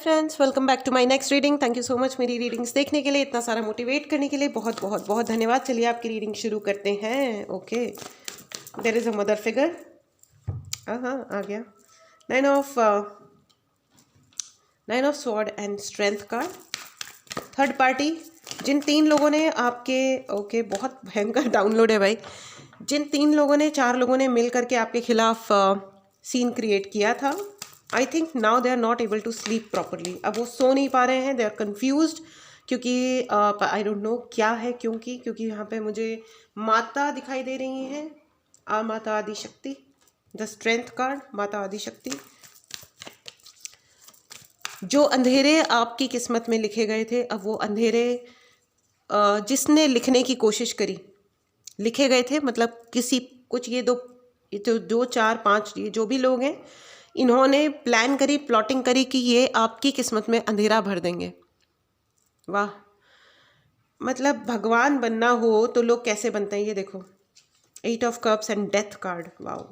Friends, welcome back to my next reading. Thank you so much मेरी readings देखने के लिए, इतना सारा मोटिवेट करने के लिए बहुत बहुत बहुत धन्यवाद। चलिए आपकी रीडिंग शुरू करते हैं। Okay, there is a mother figure. हाँ आ गया। Nine of sword and strength card. Third party, जिन तीन लोगों ने आपके बहुत भयंकर डाउनलोड है भाई। जिन तीन लोगों ने, चार लोगों ने मिल करके आपके खिलाफ सीन क्रिएट किया था, I think now they are not able to sleep properly. अब वो सो नहीं पा रहे हैं, दे आर कन्फ्यूज्ड, क्योंकि आई डोंट नो क्या है। क्योंकि यहाँ पे मुझे माता दिखाई दे रही हैं, माता आदि शक्ति। द स्ट्रेंथ कार्ड, माता आदि शक्ति। जो अंधेरे आपकी किस्मत में लिखे गए थे, अब वो अंधेरे जिसने लिखने की कोशिश करी, लिखे गए थे, मतलब किसी कुछ ये दो चार पांच, ये जो भी लोग हैं, इन्होंने प्लान करी, प्लॉटिंग करी कि ये आपकी किस्मत में अंधेरा भर देंगे। वाह, मतलब भगवान बनना हो तो लोग कैसे बनते हैं, ये देखो। 8 of cups and death card. वाह,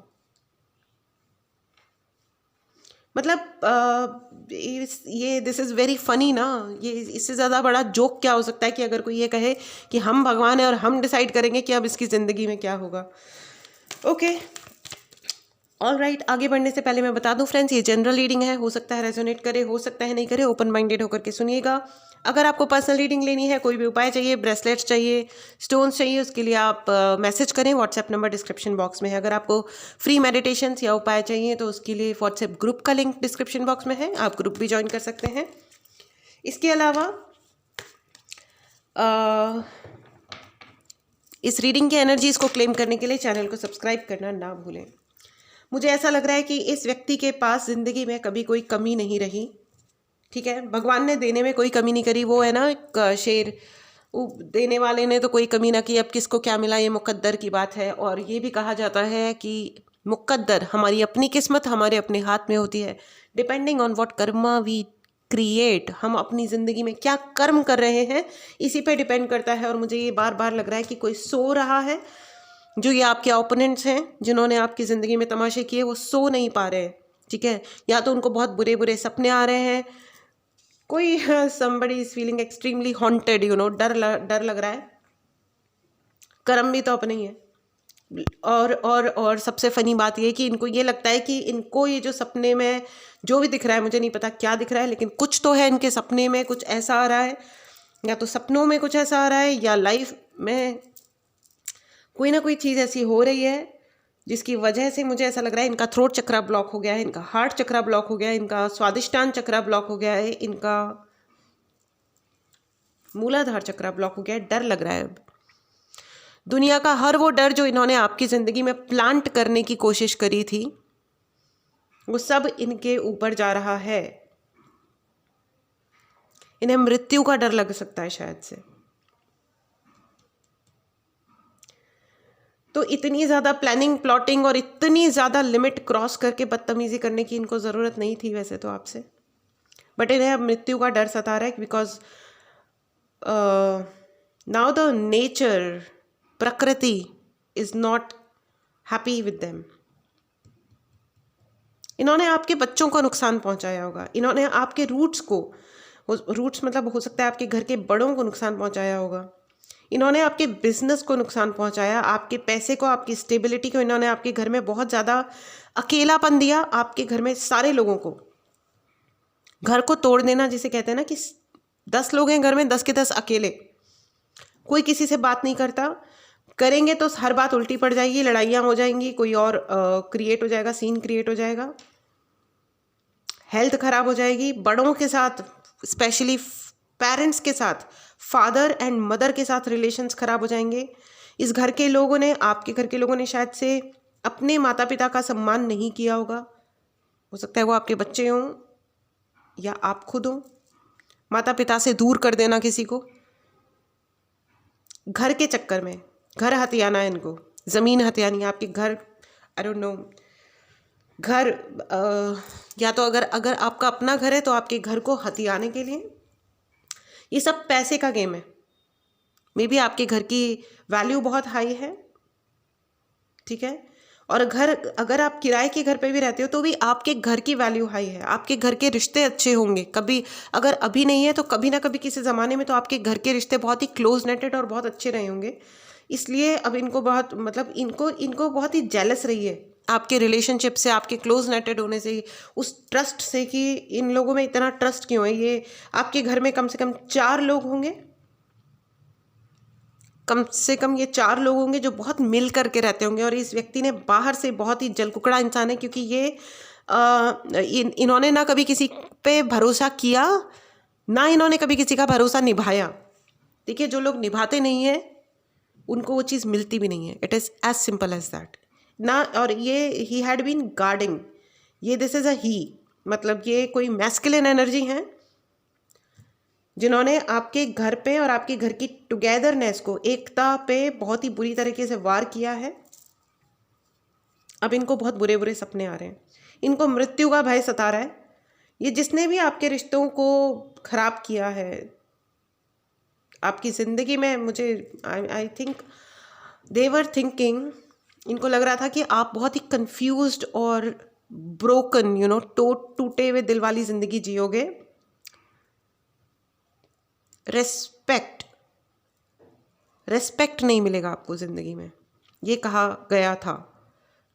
मतलब ये दिस इज़ वेरी फनी ना। ये इससे ज़्यादा बड़ा जोक क्या हो सकता है कि अगर कोई ये कहे कि हम भगवान हैं और हम डिसाइड करेंगे कि अब इसकी ज़िंदगी में क्या होगा। ओके, ऑल राइट, आगे बढ़ने से पहले मैं बता दूं फ्रेंड्स, ये जनरल रीडिंग है, हो सकता है रेजोनेट करे, हो सकता है नहीं करे। ओपन माइंडेड होकर के सुनिएगा। अगर आपको पर्सनल रीडिंग लेनी है, कोई भी उपाय चाहिए, ब्रेसलेट्स चाहिए, स्टोन्स चाहिए, उसके लिए आप मैसेज करें। व्हाट्सएप नंबर डिस्क्रिप्शन बॉक्स में है। अगर आपको फ्री मेडिटेशन या उपाय चाहिए तो उसके लिए व्हाट्सएप ग्रुप का लिंक डिस्क्रिप्शन बॉक्स में है, आप ग्रुप भी ज्वाइन कर सकते हैं। इसके अलावा इस रीडिंग की एनर्जीज को क्लेम करने के लिए चैनल को सब्सक्राइब करना ना भूलें। मुझे ऐसा लग रहा है कि इस व्यक्ति के पास ज़िंदगी में कभी कोई कमी नहीं रही। ठीक है, भगवान ने देने में कोई कमी नहीं करी। वो है ना एक शेर, वो देने वाले ने तो कोई कमी ना की, अब किसको क्या मिला ये मुकद्दर की बात है। और ये भी कहा जाता है कि मुकद्दर, हमारी अपनी किस्मत हमारे अपने हाथ में होती है। Depending on what karma we create, हम अपनी ज़िंदगी में क्या कर्म कर रहे हैं, इसी पे डिपेंड करता है। और मुझे ये बार बार लग रहा है कि कोई सो रहा है। जो ये आपके ओपोनेंट्स हैं, जिन्होंने आपकी ज़िंदगी में तमाशे किए, वो सो नहीं पा रहे हैं। ठीक है, या तो उनको बहुत बुरे बुरे सपने आ रहे हैं, कोई somebody is feeling extremely haunted, डर लग रहा है। कर्म भी तो अपने ही है। और सबसे फनी बात ये कि इनको ये लगता है कि इनको ये जो सपने में जो भी दिख रहा है, मुझे नहीं पता क्या दिख रहा है, लेकिन कुछ तो है इनके सपने में, कुछ ऐसा आ रहा है, या तो सपनों में कुछ ऐसा आ रहा है, या लाइफ में कोई ना कोई चीज़ ऐसी हो रही है जिसकी वजह से मुझे ऐसा लग रहा है इनका थ्रोट चक्रा ब्लॉक हो गया है, इनका हार्ट चक्रा ब्लॉक हो गया है, इनका स्वादिष्टान चक्रा ब्लॉक हो गया है, इनका मूलाधार चक्रा ब्लॉक हो गया है। डर लग रहा है। दुनिया का हर वो डर जो इन्होंने आपकी ज़िंदगी में प्लांट करने की कोशिश करी थी, वो सब इनके ऊपर जा रहा है। इन्हें मृत्यु का डर लग सकता है शायद से। तो इतनी ज़्यादा प्लानिंग, प्लॉटिंग और इतनी ज़्यादा लिमिट क्रॉस करके बदतमीज़ी करने की इनको ज़रूरत नहीं थी वैसे तो आपसे, बट इन्हें अब मृत्यु का डर सता रहा है। बिकॉज नाउ द नेचर, प्रकृति is not happy with them. इन्होंने आपके बच्चों को नुकसान पहुंचाया होगा, इन्होंने आपके रूट्स मतलब हो सकता है आपके घर के बड़ों को नुकसान पहुंचाया होगा, इन्होंने आपके बिजनेस को नुकसान पहुंचाया, आपके पैसे को, आपकी स्टेबिलिटी को। इन्होंने आपके घर में बहुत ज़्यादा अकेलापन दिया। आपके घर में सारे लोगों को, घर को तोड़ देना जिसे कहते हैं ना, कि 10 लोग हैं घर में, 10 के 10 अकेले, कोई किसी से बात नहीं करता। करेंगे तो हर बात उल्टी पड़ जाएगी, लड़ाइयाँ हो जाएंगी, कोई और क्रिएट हो जाएगा, सीन क्रिएट हो जाएगा, हेल्थ खराब हो जाएगी। बड़ों के साथ, स्पेशली पेरेंट्स के साथ, फादर एंड मदर के साथ रिलेशंस खराब हो जाएंगे। इस घर के लोगों ने, आपके घर के लोगों ने शायद से अपने माता पिता का सम्मान नहीं किया होगा। हो सकता है वो आपके बच्चे हों या आप खुद हों। माता पिता से दूर कर देना किसी को, घर के चक्कर में, घर हथियाना है इनको, ज़मीन हथियानी है आपके घर। आई डोंट नो, घर या तो अगर आपका अपना घर है तो आपके घर को हथियाने के लिए, ये सब पैसे का गेम है। मे बी आपके घर की वैल्यू बहुत हाई है, ठीक है, और घर, अगर आप किराए के घर पे भी रहते हो तो भी आपके घर की वैल्यू हाई है, आपके घर के रिश्ते अच्छे होंगे। कभी अगर अभी नहीं है तो कभी ना कभी किसी ज़माने में तो आपके घर के रिश्ते बहुत ही क्लोज नेटेड और बहुत अच्छे रहे होंगे। इसलिए अब इनको बहुत, मतलब इनको इनको बहुत ही जेलस रही है आपके रिलेशनशिप से, आपके क्लोज नेटेड होने से, उस ट्रस्ट से कि इन लोगों में इतना ट्रस्ट क्यों है। ये आपके घर में कम से कम 4 लोग होंगे, कम से कम ये 4 लोग होंगे जो बहुत मिल करके रहते होंगे। और इस व्यक्ति ने बाहर से बहुत ही जलकुकड़ा इंसान है, क्योंकि ये इन्होंने ना कभी किसी पे भरोसा किया, ना इन्होंने कभी किसी का भरोसा निभाया। देखिए, जो लोग निभाते नहीं हैं उनको वो चीज़ मिलती भी नहीं है। It is as simple as that ना। और ये ही हैड बीन गार्डिंग, ये दिस इज़ अ ही, मतलब ये कोई मैस्कुलिन एनर्जी है जिन्होंने आपके घर पे और आपके घर की टुगेदरनेस को, एकता पे बहुत ही बुरी तरीके से वार किया है। अब इनको बहुत बुरे बुरे सपने आ रहे हैं, इनको मृत्यु का भय सता रहा है। ये जिसने भी आपके रिश्तों को खराब किया है आपकी ज़िंदगी में, मुझे I think they were thinking, इनको लग रहा था कि आप बहुत ही कंफ्यूज्ड और ब्रोकन, टूटे हुए दिल वाली ज़िंदगी जियोगे। रेस्पेक्ट नहीं मिलेगा आपको ज़िंदगी में। ये कहा गया था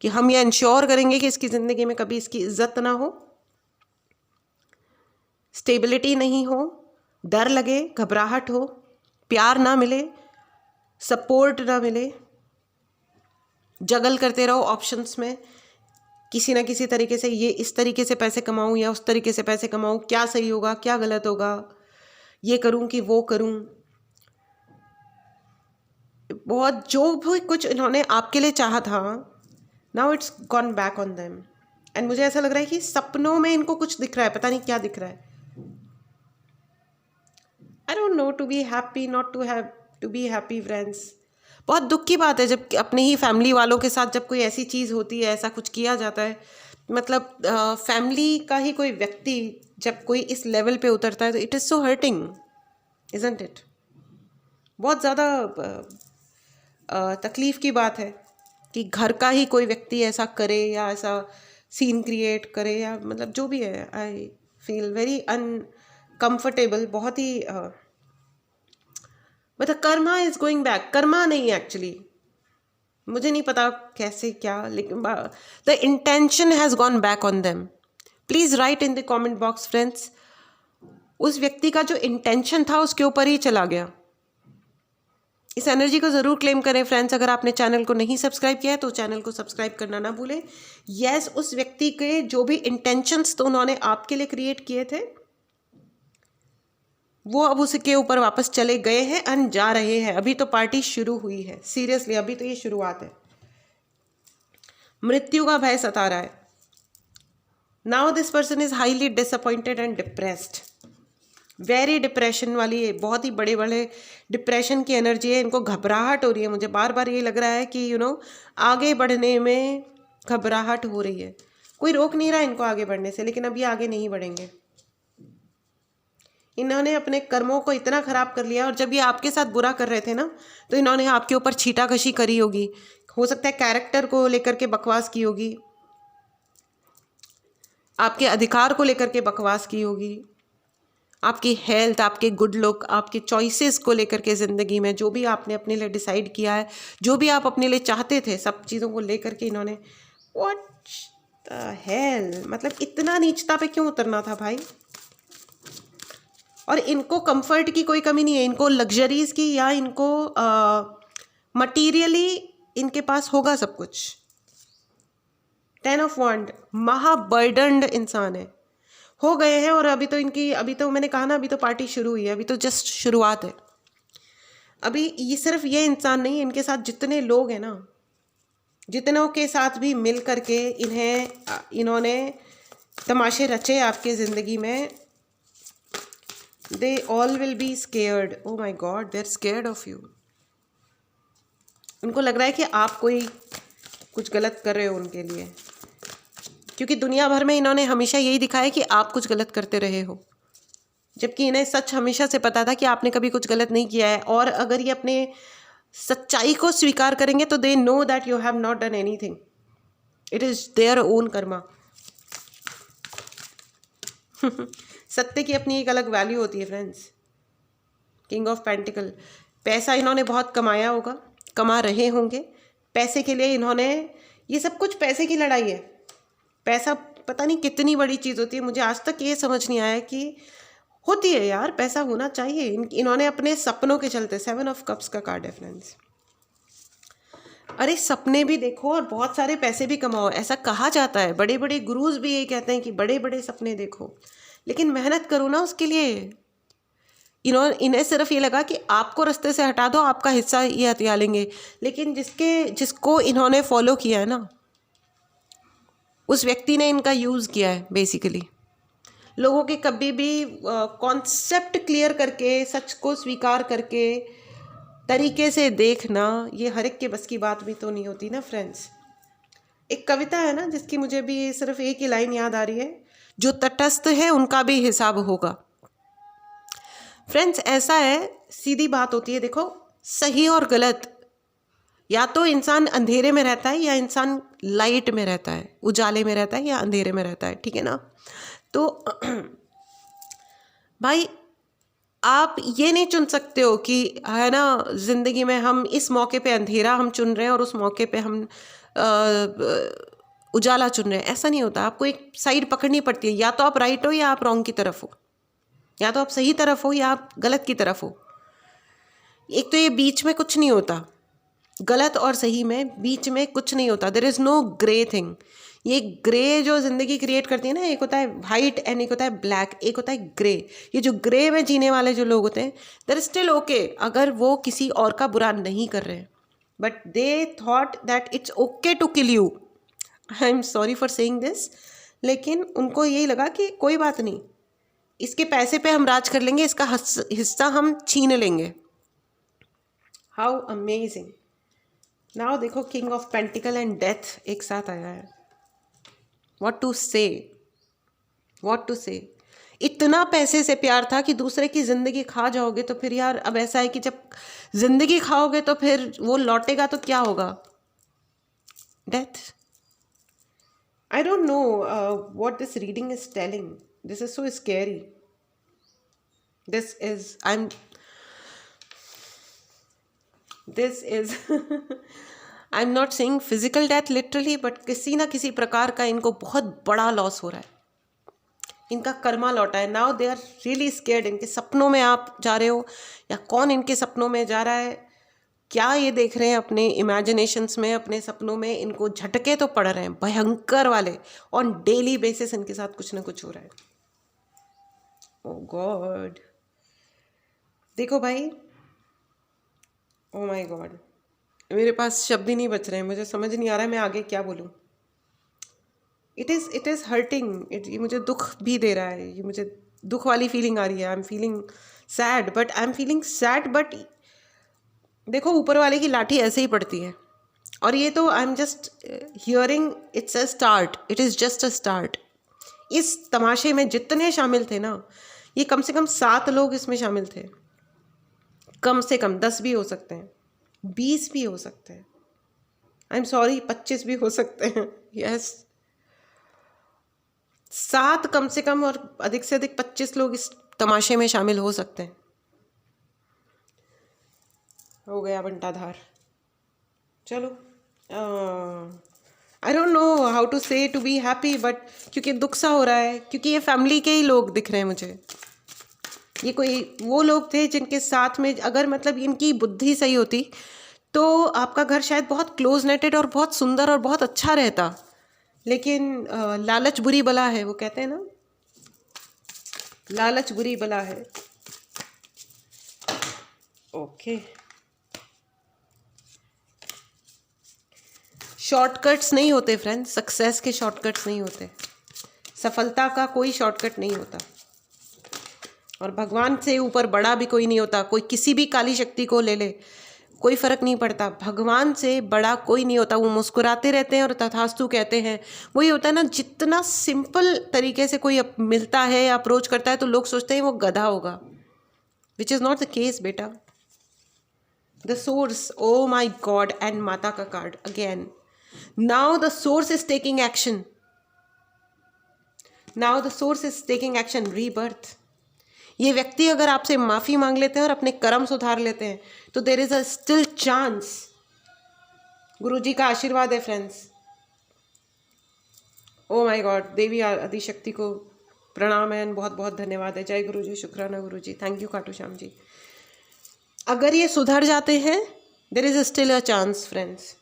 कि हम ये इंश्योर करेंगे कि इसकी ज़िंदगी में कभी इसकी इज्जत ना हो, स्टेबिलिटी नहीं हो, डर लगे, घबराहट हो, प्यार ना मिले, सपोर्ट ना मिले, जगल करते रहो ऑप्शंस में, किसी ना किसी तरीके से, ये इस तरीके से पैसे कमाऊं या उस तरीके से पैसे कमाऊं, क्या सही होगा क्या गलत होगा, ये करूं कि वो करूं। बहुत जो भी कुछ इन्होंने आपके लिए चाहा था, now it's gone back on them. And मुझे ऐसा लग रहा है कि सपनों में इनको कुछ दिख रहा है, पता नहीं क्या दिख रहा है। I don't know, to be happy, not to be happy friends. बहुत दुख की बात है जब अपने ही फैमिली वालों के साथ जब कोई ऐसी चीज़ होती है, ऐसा कुछ किया जाता है, मतलब फैमिली का ही कोई व्यक्ति जब कोई इस लेवल पे उतरता है तो it is so hurting, isn't it. बहुत ज़्यादा तकलीफ़ की बात है कि घर का ही कोई व्यक्ति ऐसा करे या ऐसा सीन क्रिएट करे, या मतलब जो भी है। आई फील वेरी अनकम्फर्टेबल, बहुत ही मतलब Karma is going back. Karma नहीं एक्चुअली, मुझे नहीं पता कैसे क्या, लेकिन the intention has gone back on them. Please write in the comment box friends, उस व्यक्ति का जो इंटेंशन था उसके ऊपर ही चला गया। इस एनर्जी को ज़रूर क्लेम करें फ्रेंड्स। अगर आपने चैनल को नहीं सब्सक्राइब किया है तो चैनल को सब्सक्राइब करना ना भूलें। यस, उस व्यक्ति के जो भी इंटेंशंस तो उन्होंने आपके लिए क्रिएट किए थे, वो अब उसके ऊपर वापस चले गए हैं एंड जा रहे हैं। अभी तो पार्टी शुरू हुई है, सीरियसली अभी तो ये शुरुआत है। मृत्यु का भय सता रहा है। Now this person is highly disappointed and depressed, very depression वाली है, बहुत ही बड़े बड़े डिप्रेशन की एनर्जी है। इनको घबराहट हो रही है, मुझे बार बार ये लग रहा है कि आगे बढ़ने में घबराहट हो रही है। कोई रोक नहीं रहा इनको आगे बढ़ने से, लेकिन अब ये आगे नहीं बढ़ेंगे। इन्होंने अपने कर्मों को इतना खराब कर लिया, और जब ये आपके साथ बुरा कर रहे थे ना, तो इन्होंने आपके ऊपर छीटाकशी करी होगी। हो सकता है कैरेक्टर को लेकर के बकवास की होगी, आपके अधिकार को लेकर के बकवास की होगी, आपकी हेल्थ, आपके गुड लुक, आपके चॉइसेस को लेकर के ज़िंदगी में जो भी आपने अपने लिए डिसाइड किया है, जो भी आप अपने लिए चाहते थे, सब चीज़ों को लेकर के इन्होंने व्हाट द हेल, मतलब इतना नीचता पे क्यों उतरना था भाई। और इनको कंफर्ट की कोई कमी नहीं है, इनको लग्जरीज की, या इनको मटीरियली इनके पास होगा सब कुछ। 10 ऑफ वांड, महाबर्डन्ड इंसान है, हो गए हैं। और अभी तो मैंने कहा ना, अभी तो पार्टी शुरू हुई है, अभी तो जस्ट शुरुआत है। अभी ये सिर्फ ये इंसान नहीं, इनके साथ जितने लोग हैं ना, जितनों के साथ भी मिल करके इन्होंने तमाशे रचे आपके ज़िंदगी में, they all will be scared. Oh my God, they're scared of you. उनको लग रहा है कि आप कोई कुछ गलत कर रहे हो उनके लिए, क्योंकि दुनिया भर में इन्होंने हमेशा यही दिखाया कि आप कुछ गलत करते रहे हो, जबकि इन्हें सच हमेशा से पता था कि आपने कभी कुछ गलत नहीं किया है। और अगर ये अपने सच्चाई को स्वीकार करेंगे तो they know that you have not done anything. It is their own Karma. सत्य की अपनी एक अलग वैल्यू होती है फ्रेंड्स। किंग ऑफ पेंटिकल, पैसा इन्होंने बहुत कमाया होगा, कमा रहे होंगे। पैसे के लिए इन्होंने, ये सब कुछ पैसे की लड़ाई है। पैसा पता नहीं कितनी बड़ी चीज़ होती है, मुझे आज तक ये समझ नहीं आया कि होती है यार, पैसा होना चाहिए। इन्होंने अपने सपनों के चलते, 7 ऑफ कप्स का कार्ड है फ्रेंड्स। अरे सपने भी देखो और बहुत सारे पैसे भी कमाओ, ऐसा कहा जाता है। बड़े बड़े गुरुज भी ये कहते हैं कि बड़े बड़े सपने देखो, लेकिन मेहनत करो ना उसके लिए। इन्हें सिर्फ ये लगा कि आपको रास्ते से हटा दो, आपका हिस्सा ये हथिया लेंगे, लेकिन जिसको इन्होंने फॉलो किया है ना, उस व्यक्ति ने इनका यूज़ किया है बेसिकली। लोगों के कभी भी कॉन्सेप्ट क्लियर करके, सच को स्वीकार करके, तरीके से देखना, ये हर एक के बस की बात भी तो नहीं होती ना फ्रेंड्स। एक कविता है ना जिसकी मुझे भी सिर्फ एक ही लाइन याद आ रही है, जो तटस्थ है उनका भी हिसाब होगा। फ्रेंड्स ऐसा है, सीधी बात होती है, देखो सही और गलत, या तो इंसान अंधेरे में रहता है या इंसान लाइट में रहता है, उजाले में रहता है या अंधेरे में रहता है, ठीक है ना। तो भाई आप ये नहीं चुन सकते हो कि है ना, ज़िंदगी में हम इस मौके पे अंधेरा हम चुन रहे हैं और उस मौके पे हम उजाला चुन रहे हैं, ऐसा नहीं होता। आपको एक साइड पकड़नी पड़ती है, या तो आप राइट हो या आप रॉन्ग की तरफ हो, या तो आप सही तरफ हो या आप गलत की तरफ हो। एक तो ये बीच में कुछ नहीं होता, गलत और सही में बीच में कुछ नहीं होता। There is no grey thing. ये ग्रे जो ज़िंदगी क्रिएट करती है ना, एक होता है वाइट एंड एक होता है ब्लैक, एक होता है ग्रे। ये जो ग्रे में जीने वाले जो लोग होते हैं, देयर इज स्टिल ओके अगर वो किसी और का बुरा नहीं कर रहे हैं, but they thought that it's okay to kill you. I am sorry for saying this, लेकिन उनको यही लगा कि कोई बात नहीं, इसके पैसे पे हम राज कर लेंगे, इसका हिस्सा हम छीन लेंगे। How amazing. नाउ देखो king of pentacle and death एक साथ आया है। व्हाट टू से, व्हाट टू से। इतना पैसे से प्यार था कि दूसरे की ज़िंदगी खा जाओगे तो फिर यार, अब ऐसा है कि जब ज़िंदगी खाओगे तो फिर वो लौटेगा तो क्या होगा। Death. I don't know what this reading is telling. This is so scary. This is I am not saying physical death literally, but किसी ना किसी प्रकार का इनको बहुत बड़ा लॉस हो रहा है, इनका कर्मा लौटा है। Now they are really scared. इनके सपनों में आप जा रहे हो, या कौन इनके सपनों में जा रहा है, क्या ये देख रहे हैं अपने इमेजिनेशंस में, अपने सपनों में इनको झटके तो पड़ रहे हैं भयंकर वाले। ऑन डेली बेसिस इनके साथ कुछ ना कुछ हो रहा है। ओ गॉड, देखो भाई, ओ माय गॉड, मेरे पास शब्द ही नहीं बच रहे हैं, मुझे समझ नहीं आ रहा है मैं आगे क्या बोलूँ। It is hurting. ये मुझे दुख भी दे रहा है, ये मुझे दुख वाली फीलिंग आ रही है। आई एम फीलिंग सैड, बट देखो ऊपर वाले की लाठी ऐसे ही पड़ती है। और ये तो I am just hearing, it's a start, it is just a start. इस तमाशे में जितने शामिल थे ना, ये कम से कम 7 लोग इसमें शामिल थे, कम से कम 10 भी हो सकते हैं, 20 भी हो सकते हैं, आई एम सॉरी 25 भी हो सकते हैं। यस, 7 कम से कम और अधिक से अधिक 25 लोग इस तमाशे में शामिल हो सकते हैं। हो गया बंटाधार। चलो, I don't know how to say to be happy, but क्योंकि दुख सा हो रहा है, क्योंकि ये फैमिली के ही लोग दिख रहे हैं मुझे। ये कोई वो लोग थे जिनके साथ में, अगर मतलब इनकी बुद्धि सही होती तो आपका घर शायद बहुत क्लोज नेटेड और बहुत सुंदर और बहुत अच्छा रहता। लेकिन लालच बुरी बला है, वो कहते हैं ना, लालच बुरी बला है। ओके, शॉर्टकट्स नहीं होते फ्रेंड्स, सक्सेस के शॉर्टकट्स नहीं होते, सफलता का कोई शॉर्टकट नहीं होता, और भगवान से ऊपर बड़ा भी कोई नहीं होता। कोई किसी भी काली शक्ति को ले ले, कोई फर्क नहीं पड़ता, भगवान से बड़ा कोई नहीं होता। वो मुस्कुराते रहते हैं और तथास्तु कहते हैं। वही होता है ना, जितना सिंपल तरीके से कोई मिलता है या अप्रोच करता है तो लोग सोचते हैं वो गधा होगा, which is not the case बेटा। The source, oh my god, and माता का card again. Now the source is taking action, now the source is taking action, rebirth. ये व्यक्ति अगर आपसे माफ़ी मांग लेते हैं और अपने कर्म सुधार लेते हैं तो there is a still chance. गुरु जी का आशीर्वाद है फ्रेंड्स। ओ माय गॉड, देवी आदिशक्ति को प्रणाम है, बहुत बहुत धन्यवाद है। जय गुरु जी, शुक्राना गुरु जी, थैंक यू खाटू श्याम जी। अगर ये सुधर जाते हैं there is still a chance friends.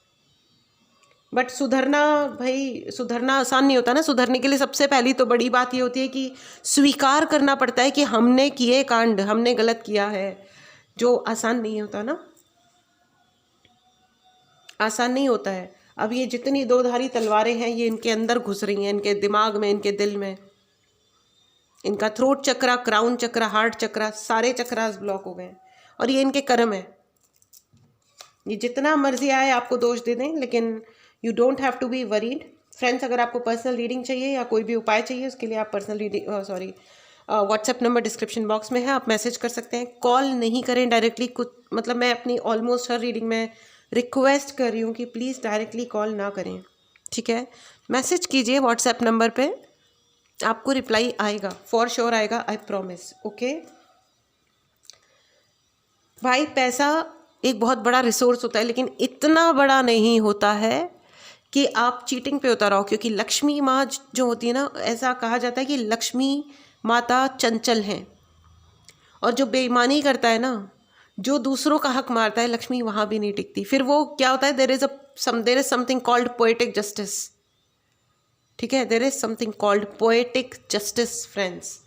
But सुधरना, भाई सुधरना आसान नहीं होता ना। सुधरने के लिए सबसे पहली तो बड़ी बात ये होती है कि स्वीकार करना पड़ता है कि हमने किए कांड, हमने गलत किया है, जो आसान नहीं होता ना, आसान नहीं होता है। अब ये जितनी दो धारी तलवारें हैं ये इनके अंदर घुस रही हैं, इनके दिमाग में, इनके दिल में। इनका थ्रोट चक्रा, क्राउन चक्रा, हार्ट चक्रा, सारे चक्रास ब्लॉक हो गए हैं और ये इनके कर्म है। ये जितना मर्जी आए आपको दोष दे दें, लेकिन you don't have to be worried friends. अगर आपको पर्सनल रीडिंग चाहिए या कोई भी उपाय चाहिए उसके लिए आप personal reading WhatsApp number description box में है, आप मैसेज कर सकते हैं। कॉल नहीं करें डायरेक्टली। कुछ मतलब मैं अपनी ऑलमोस्ट हर रीडिंग में रिक्वेस्ट कर रही हूँ कि प्लीज़ डायरेक्टली कॉल ना करें, ठीक है। मैसेज कीजिए व्हाट्सएप नंबर पे, आपको रिप्लाई आएगा, फॉर श्योर आएगा, आई प्रॉमिस। ओके भाई, पैसा एक बहुत बड़ा रिसोर्स होता है लेकिन इतना बड़ा नहीं होता है कि आप चीटिंग पे उतर आओ। क्योंकि लक्ष्मी माँ जो होती है ना, ऐसा कहा जाता है कि लक्ष्मी माता चंचल हैं, और जो बेईमानी करता है ना, जो दूसरों का हक मारता है, लक्ष्मी वहाँ भी नहीं टिकती। फिर वो क्या होता है, there is something called poetic justice, ठीक है। There is something called poetic justice friends.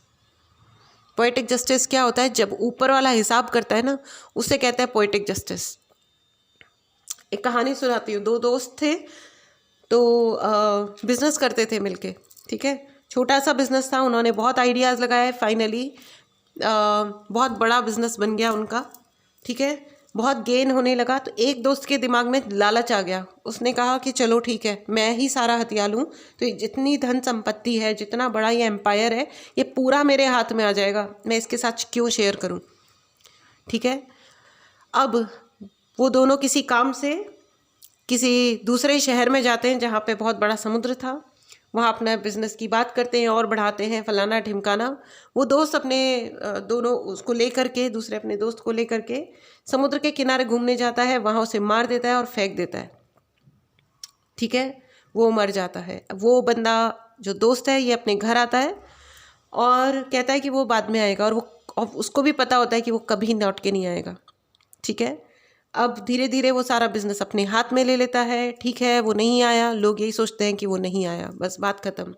Poetic justice क्या होता है, जब ऊपर वाला हिसाब करता है ना, उसे कहते हैं पोएटिक जस्टिस। एक कहानी सुनाती हूँ। दो दोस्त थे तो बिजनेस करते थे मिलके, ठीक है। छोटा सा बिजनेस था, उन्होंने बहुत आइडियाज़ लगाए, फाइनली बहुत बड़ा बिजनेस बन गया उनका, ठीक है। बहुत गेन होने लगा तो एक दोस्त के दिमाग में लालच आ गया। उसने कहा कि चलो ठीक है, मैं ही सारा हथिया लूँ तो ये जितनी धन संपत्ति है, जितना बड़ा ये एम्पायर है, ये पूरा मेरे हाथ में आ जाएगा, मैं इसके साथ क्यों शेयर करूँ, ठीक है। अब वो दोनों किसी काम से किसी दूसरे शहर में जाते हैं जहाँ पे बहुत बड़ा समुद्र था। वहाँ अपना बिजनेस की बात करते हैं और बढ़ाते हैं, फलाना ढिमकाना। वो दोस्त अपने दोनों उसको लेकर के, दूसरे अपने दोस्त को लेकर के समुद्र के किनारे घूमने जाता है, वहाँ उसे मार देता है और फेंक देता है, ठीक है। वो मर जाता है। वो बंदा जो दोस्त है ये अपने घर आता है और कहता है कि वो बाद में आएगा, और उसको भी पता होता है कि वो कभी लौट के नहीं आएगा, ठीक है। अब धीरे धीरे वो सारा बिजनेस अपने हाथ में ले लेता है, ठीक है। वो नहीं आया, लोग यही सोचते हैं कि वो नहीं आया, बस बात ख़त्म।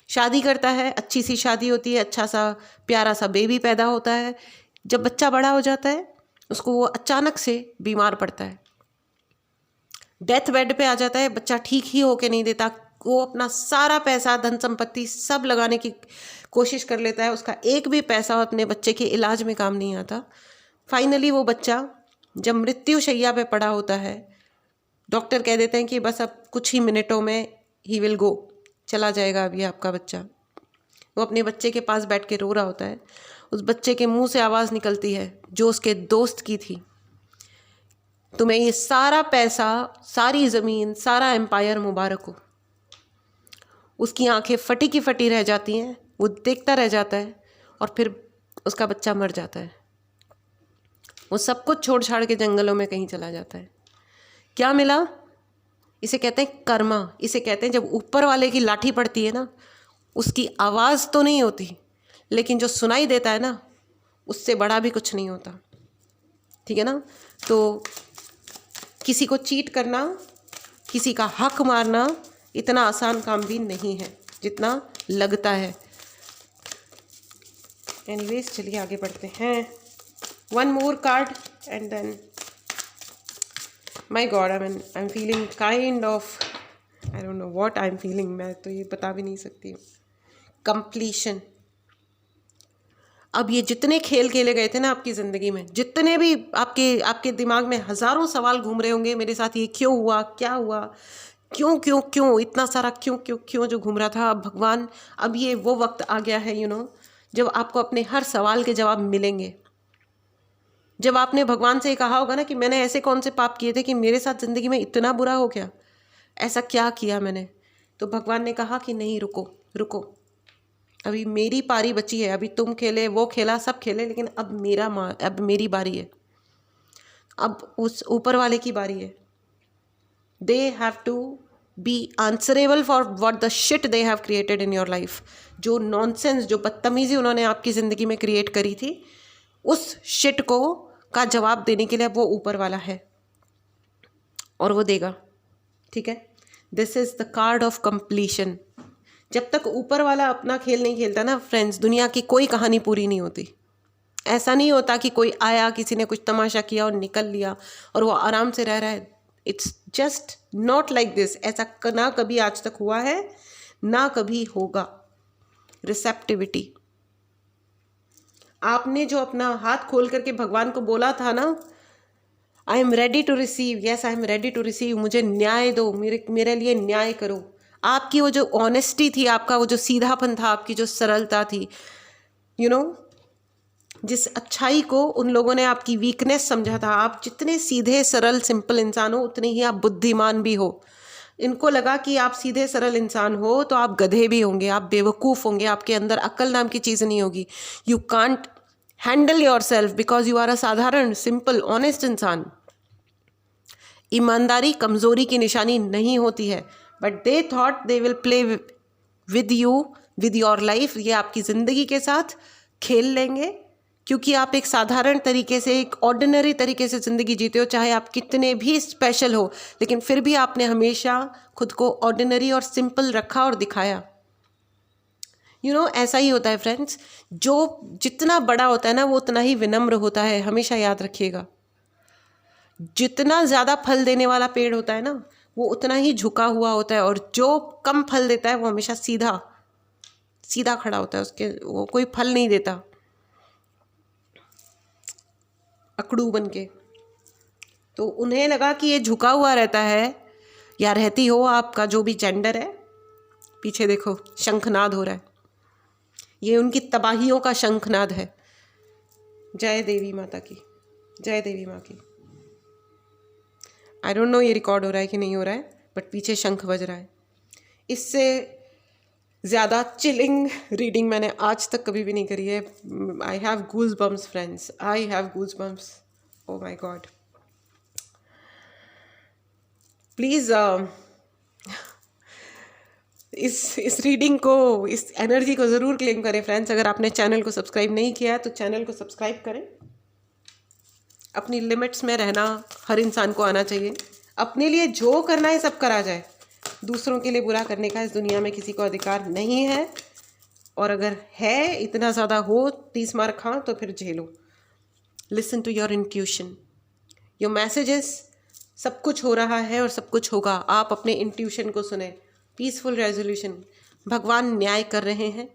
शादी करता है, अच्छी सी शादी होती है, अच्छा सा प्यारा सा बेबी पैदा होता है। जब बच्चा बड़ा हो जाता है उसको वो अचानक से बीमार पड़ता है, डेथ बेड पे आ जाता है। बच्चा ठीक ही होके नहीं देता, वो अपना सारा पैसा, धन संपत्ति सब लगाने की कोशिश कर लेता है, उसका एक भी पैसा अपने बच्चे के इलाज में काम नहीं आता। फाइनली वो बच्चा जब मृत्यु शैया पे पड़ा होता है, डॉक्टर कह देते हैं कि बस अब कुछ ही मिनटों में ही विल गो, चला जाएगा अभी आपका बच्चा। वो अपने बच्चे के पास बैठ के रो रहा होता है। उस बच्चे के मुंह से आवाज़ निकलती है जो उसके दोस्त की थी, तुम्हें ये सारा पैसा, सारी ज़मीन, सारा एम्पायर मुबारक हो। उसकी आंखें फटी की फटी रह जाती हैं, वो देखता रह जाता है और फिर उसका बच्चा मर जाता है। वो सब कुछ छोड़ छाड़ के जंगलों में कहीं चला जाता है। क्या मिला? इसे कहते हैं कर्मा। इसे कहते हैं जब ऊपर वाले की लाठी पड़ती है ना, उसकी आवाज़ तो नहीं होती लेकिन जो सुनाई देता है ना, उससे बड़ा भी कुछ नहीं होता, ठीक है ना। तो किसी को चीट करना, किसी का हक मारना इतना आसान काम भी नहीं है जितना लगता है। एनीवेज, चलिए आगे बढ़ते हैं। One more card and then, my god, I am feeling kind of, I don't know what I am feeling, मैं तो ये बता भी नहीं सकती। कंप्लीशन। अब ये जितने खेल खेले गए थे ना आपकी ज़िंदगी में, जितने भी आपके दिमाग में हज़ारों सवाल घूम रहे होंगे, मेरे साथ ये क्यों हुआ, क्या हुआ, क्यों क्यों क्यों, इतना सारा क्यों क्यों क्यों जो घूम रहा था, अब भगवान, अब ये वो वक्त आ गया है जब आपको अपने हर सवाल के जवाब मिलेंगे। जब आपने भगवान से कहा होगा ना कि मैंने ऐसे कौन से पाप किए थे कि मेरे साथ ज़िंदगी में इतना बुरा हो गया, ऐसा क्या किया मैंने? तो भगवान ने कहा कि नहीं, रुको रुको, अभी मेरी पारी बची है, अभी तुम खेले, वो खेला, सब खेले, लेकिन अब मेरी बारी है, अब उस ऊपर वाले की बारी है। They have to be answerable for what the shit they have created in your life. जो नॉनसेंस, जो बदतमीजी उन्होंने आपकी ज़िंदगी में क्रिएट करी थी, उस शिट को का जवाब देने के लिए वो ऊपर वाला है और वो देगा। ठीक है, this is the card of completion. जब तक ऊपर वाला अपना खेल नहीं खेलता ना फ्रेंड्स, दुनिया की कोई कहानी पूरी नहीं होती। ऐसा नहीं होता कि कोई आया, किसी ने कुछ तमाशा किया और निकल लिया और वो आराम से रह रहा है। It's just not like this. ऐसा ना कभी आज तक हुआ है, ना कभी होगा। रिसेप्टिविटी, आपने जो अपना हाथ खोल करके भगवान को बोला था ना, I am ready to receive, yes I am ready to receive, मुझे न्याय दो, मेरे लिए न्याय करो। आपकी वो जो ऑनेस्टी थी, आपका वो जो सीधापन था, आपकी जो सरलता थी, यू नो, जिस अच्छाई को उन लोगों ने आपकी वीकनेस समझा था। आप जितने सीधे सरल सिंपल इंसान हो, उतने ही आप बुद्धिमान भी हो। इनको लगा कि आप सीधे सरल इंसान हो तो आप गधे भी होंगे, आप बेवकूफ़ होंगे, आपके अंदर अक्ल नाम की चीज़ नहीं होगी। You can't handle yourself because you are a साधारण सिंपल ऑनेस्ट इंसान। ईमानदारी कमज़ोरी की निशानी नहीं होती है, but they thought they will play with you, with your life. ये आपकी ज़िंदगी के साथ खेल लेंगे क्योंकि आप एक साधारण तरीके से, एक ऑर्डिनरी तरीके से ज़िंदगी जीते हो। चाहे आप कितने भी स्पेशल हो, लेकिन फिर भी आपने हमेशा खुद को ऑर्डिनरी और सिंपल रखा और दिखाया। ऐसा ही होता है फ्रेंड्स। जो जितना बड़ा होता है ना, वो उतना ही विनम्र होता है, हमेशा याद रखिएगा। जितना ज़्यादा फल देने वाला पेड़ होता है ना, वो उतना ही झुका हुआ होता है, और जो कम फल देता है वो हमेशा सीधा सीधा खड़ा होता है, उसके वो कोई फल नहीं देता अकड़ू बन के। तो उन्हें लगा कि ये झुका हुआ रहता है, या रहती हो, आपका जो भी जेंडर है। पीछे देखो शंखनाद हो रहा है, ये उनकी तबाहियों का शंखनाद है। जय देवी माता की, जय देवी माँ की। आई डोंट नो ये रिकॉर्ड हो रहा है कि नहीं हो रहा है, बट पीछे शंख बज रहा है। इससे ज़्यादा चिलिंग रीडिंग मैंने आज तक कभी भी नहीं करी है। I have goosebumps friends, I have goosebumps, oh my god. Please इस रीडिंग को, इस एनर्जी को ज़रूर क्लेम करें फ्रेंड्स। अगर आपने चैनल को सब्सक्राइब नहीं किया है तो चैनल को सब्सक्राइब करें। अपनी लिमिट्स में रहना हर इंसान को आना चाहिए। अपने लिए जो करना है सब करा जाए, दूसरों के लिए बुरा करने का इस दुनिया में किसी को अधिकार नहीं है। और अगर है, इतना ज़्यादा हो 30 मार खा, तो फिर झेलो। Listen to your intuition, your messages. सब कुछ हो रहा है और सब कुछ होगा, आप अपने इंट्यूशन को सुने। पीसफुल रेजोल्यूशन, भगवान न्याय कर रहे हैं।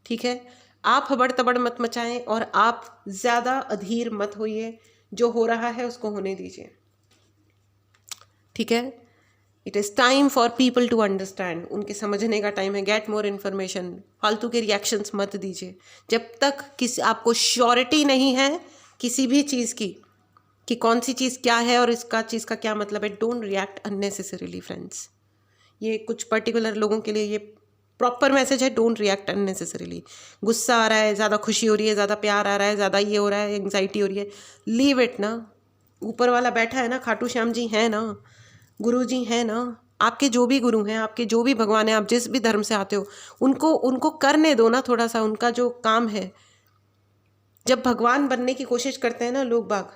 ठीक है, आप हबड़ तबड़ मत मचाएं और आप ज़्यादा अधीर मत होइए। जो हो रहा है उसको होने दीजिए। ठीक है, it is time for people to understand. उनके समझने का टाइम है। Get more information. फालतू के रिएक्शंस मत दीजिए। जब तक किसी आपको श्योरिटी नहीं है किसी भी चीज़ की, कि कौन सी चीज़ क्या है और इसका चीज़ का क्या मतलब है, डोंट रिएक्ट अननेसेसरीली फ्रेंड्स। ये कुछ पर्टिकुलर लोगों के लिए ये प्रॉपर मैसेज है, डोंट रिएक्ट अननेसेसरीली। गुस्सा आ रहा है, ज़्यादा खुशी हो रही है, ज़्यादा प्यार आ रहा है, ज़्यादा ये हो रहा है, एंग्जाइटी हो रही है, लीव इट ना। ऊपर वाला बैठा है ना, खाटू श्याम जी हैं ना, गुरु जी हैं ना, आपके जो भी गुरु हैं, आपके जो भी भगवान हैं, आप जिस भी धर्म से आते हो, उनको करने दो ना थोड़ा सा, उनका जो काम है। जब भगवान बनने की कोशिश करते हैं ना लोग बाग,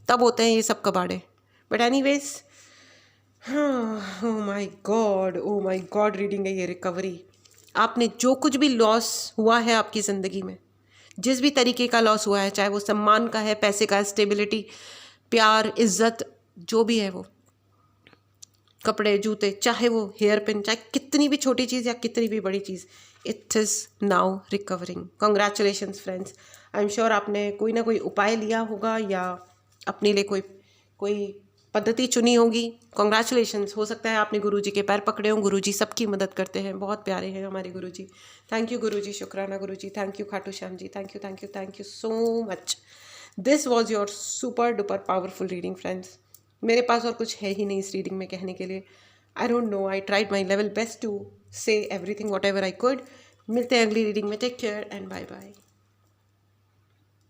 तब होते हैं ये सब कबाड़े। बट एनीवेज, हाँ, ओ माय गॉड, रीडिंग है ये रिकवरी। आपने जो कुछ भी लॉस हुआ है आपकी ज़िंदगी में, जिस भी तरीके का लॉस हुआ है, चाहे वो सम्मान का है, पैसे का, स्टेबिलिटी, प्यार, इज्जत, जो भी है, वो कपड़े, जूते, चाहे वो हेयर पिन, चाहे कितनी भी छोटी चीज़ या कितनी भी बड़ी चीज़, it is now recovering. Congratulations friends. I am sure आपने कोई ना कोई उपाय लिया होगा या अपने लिए कोई पद्धति चुनी होगी। कॉन्ग्रेचुलेशंस। हो सकता है आपने गुरुजी के पैर पकड़े हों। गुरुजी सबकी मदद करते हैं, बहुत प्यारे हैं हमारे गुरुजी। थैंक यू गुरुजी, शुक्राना Guruji, thank you Khatu Shyam ji, thank you so much. This was your super duper powerful reading friends. मेरे पास और कुछ है ही नहीं इस रीडिंग में कहने के लिए। I don't know, I tried my level best to say everything whatever I could. मिलते हैं अगली रीडिंग में। Take care and bye bye.